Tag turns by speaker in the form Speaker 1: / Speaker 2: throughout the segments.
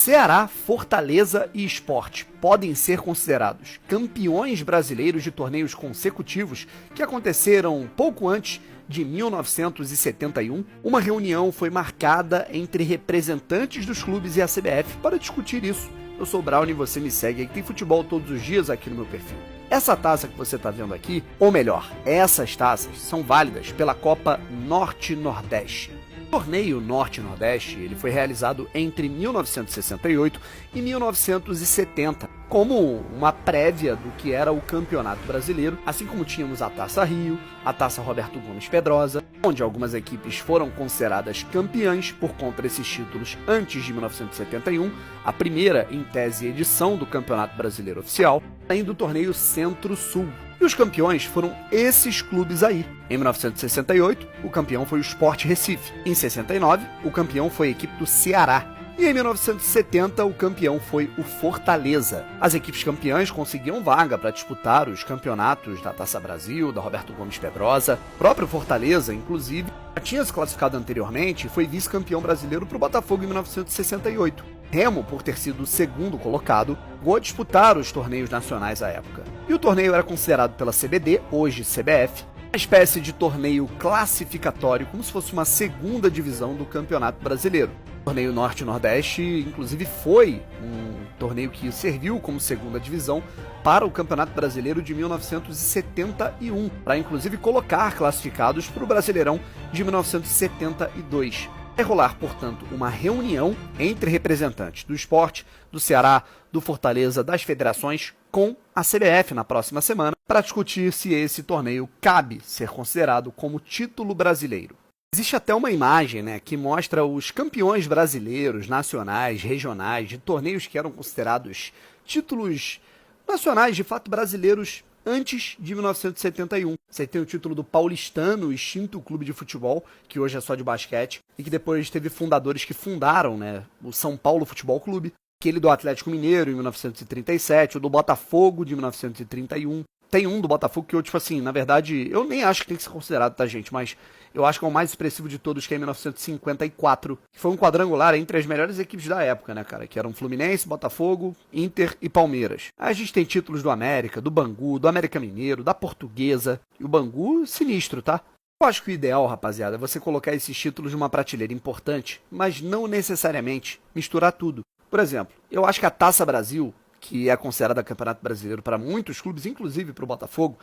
Speaker 1: Ceará, Fortaleza e Sport podem ser considerados campeões brasileiros de torneios consecutivos que aconteceram pouco antes de 1971. Uma reunião foi marcada entre representantes dos clubes e a CBF para discutir isso. Eu sou o Brown e você me segue aí, que tem futebol todos os dias aqui no meu perfil. Essa taça que você está vendo aqui, ou melhor, essas taças são válidas pela Copa Norte-Nordeste. O torneio Norte-Nordeste ele foi realizado entre 1968 e 1970, como uma prévia do que era o Campeonato Brasileiro, assim como tínhamos a Taça Rio, a Taça Roberto Gomes Pedrosa, onde algumas equipes foram consideradas campeãs por conta desses títulos antes de 1971, a primeira, em tese, edição do Campeonato Brasileiro Oficial, além do torneio Centro-Sul. E os campeões foram esses clubes aí. Em 1968, o campeão foi o Sport Recife. Em 69, o campeão foi a equipe do Ceará. E em 1970, o campeão foi o Fortaleza. As equipes campeãs conseguiam vaga para disputar os campeonatos da Taça Brasil, da Roberto Gomes Pedrosa. O próprio Fortaleza, inclusive, já tinha se classificado anteriormente e foi vice-campeão brasileiro para o Botafogo em 1968. Remo, por ter sido o segundo colocado, chegou a disputar os torneios nacionais à época. E o torneio era considerado pela CBD, hoje CBF, uma espécie de torneio classificatório, como se fosse uma segunda divisão do Campeonato Brasileiro. O torneio Norte-Nordeste, inclusive, foi um torneio que serviu como segunda divisão para o Campeonato Brasileiro de 1971, para inclusive colocar classificados para o Brasileirão de 1972. Vai rolar, portanto, uma reunião entre representantes do Sport, do Ceará, do Fortaleza, das federações com a CBF na próxima semana para discutir se esse torneio cabe ser considerado como título brasileiro. Existe até uma imagem, que mostra os campeões brasileiros, nacionais, regionais, de torneios que eram considerados títulos nacionais, de fato brasileiros, antes de 1971. Você tem o título do Paulistano, o extinto clube de futebol, que hoje é só de basquete, e que depois teve fundadores que fundaram, o São Paulo Futebol Clube, aquele do Atlético Mineiro em 1937, o do Botafogo de 1931. Tem um do Botafogo que eu, na verdade, eu nem acho que tem que ser considerado, tá, gente? Mas eu acho que é o mais expressivo de todos, que é em 1954, que foi um quadrangular entre as melhores equipes da época, cara? Que eram Fluminense, Botafogo, Inter e Palmeiras. Aí a gente tem títulos do América, do Bangu, do América Mineiro, da Portuguesa. E o Bangu, sinistro, tá? Eu acho que o ideal, rapaziada, é você colocar esses títulos numa prateleira importante, mas não necessariamente misturar tudo. Por exemplo, eu acho que a Taça Brasil, que é considerada Campeonato Brasileiro para muitos clubes, inclusive para o Botafogo,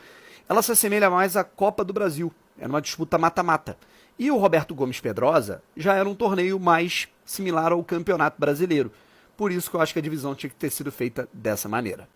Speaker 1: ela se assemelha mais à Copa do Brasil. Era uma disputa mata-mata. E o Roberto Gomes Pedrosa já era um torneio mais similar ao Campeonato Brasileiro. Por isso que eu acho que a divisão tinha que ter sido feita dessa maneira.